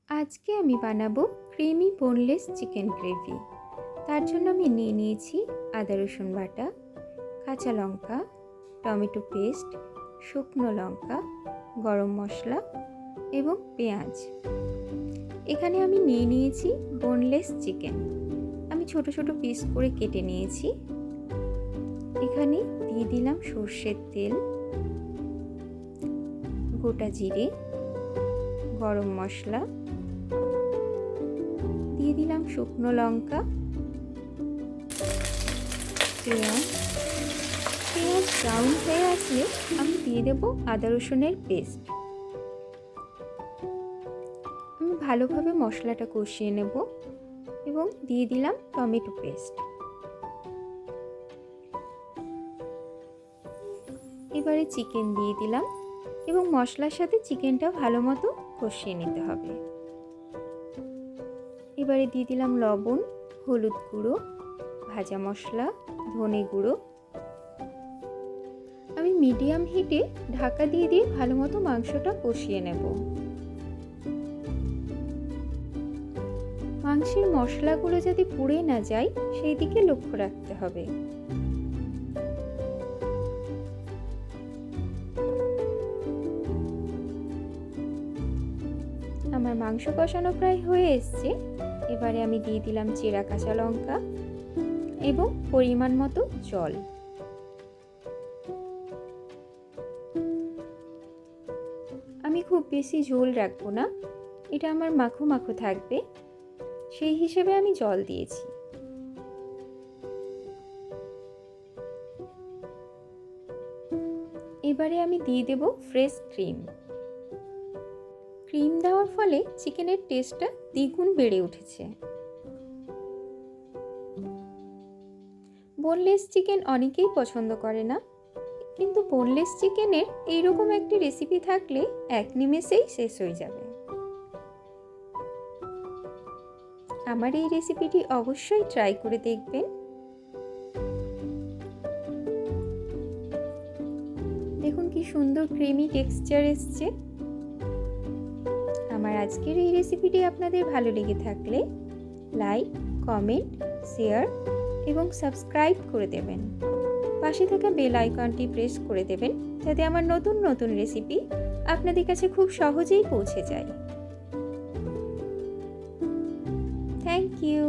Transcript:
আজকে আমি বানাবো ক্রিমি বোনলেস চিকেন গ্রেভি। তার জন্য আমি নিয়ে নিয়েছি আদা রসুন বাটা, কাঁচা লঙ্কা, টমেটো পেস্ট, শুকনো লঙ্কা, গরম মশলা এবং পেঁয়াজ। এখানে আমি নিয়ে নিয়েছি বোনলেস চিকেন। আমি ছোট ছোট পিস করে কেটে নিয়েছি। এখানে দিয়ে দিলাম সর্ষের তেল, গোটা জিরে, গরম মশলা, দিয়ে দিলাম শুকনো লঙ্কা, পেঁয়াজ ব্রাউন হয়ে আসলে আমি দিয়ে দেব আদা রসুনের পেস্ট। আমি ভালোভাবে মশলাটা কষিয়ে নেব এবং দিয়ে দিলাম টমেটো পেস্ট। এবারে চিকেন দিয়ে দিলাম এবং মশলার সাথে চিকেনটা ভালো মতো কষিয়ে নিতে হবে। এবারে দিয়ে দিলাম লবণ, হলুদ গুঁড়ো, ভাজা মশলা, ধনে গুঁড়ো। আমি মিডিয়াম হিটে ঢাকা দিয়ে ভালো মতো মাংসটা কষিয়ে নেব। মাংসের মশলাগুলো যাতে পুড়ে না যায় সেই দিকে লক্ষ্য রাখতে হবে। আমার মাংস কষানো প্রায় হয়ে এসছে। এবারে আমি দিয়ে দিলাম চেরা কাঁচা লঙ্কা এবং পরিমাণ মতো জল। আমি খুব বেশি ঝোল রাখবো না, এটা আমার মাখো মাখো থাকবে, সেই হিসেবে আমি জল দিয়েছি। এবারে আমি দিয়ে দেব ফ্রেশ ক্রিম। ক্রিম দেওয়ার ফলে চিকেনের টেস্টটা দ্বিগুণ বেড়ে উঠেছে। বোনলেস চিকেন অনেকেই পছন্দ করে না, কিন্তু বোনলেস চিকেনের এইরকম একটি রেসিপি থাকলে এক নিমেষেই শেষ হয়ে যাবে। আমার এই রেসিপিটি অবশ্যই ট্রাই করে দেখবেন। দেখুন কি সুন্দর ক্রিমি টেক্সচার এসছে। আমার আজকের এই রেসিপিটি আপনাদের ভালো লেগে থাকলে লাইক, কমেন্ট, শেয়ার এবং সাবস্ক্রাইব করে দেবেন। পাশে থাকা বেল আইকনটি প্রেস করে দেবেন যাতে আমার নতুন নতুন রেসিপি আপনাদের কাছে খুব সহজেই পৌঁছে যায়। Thank you.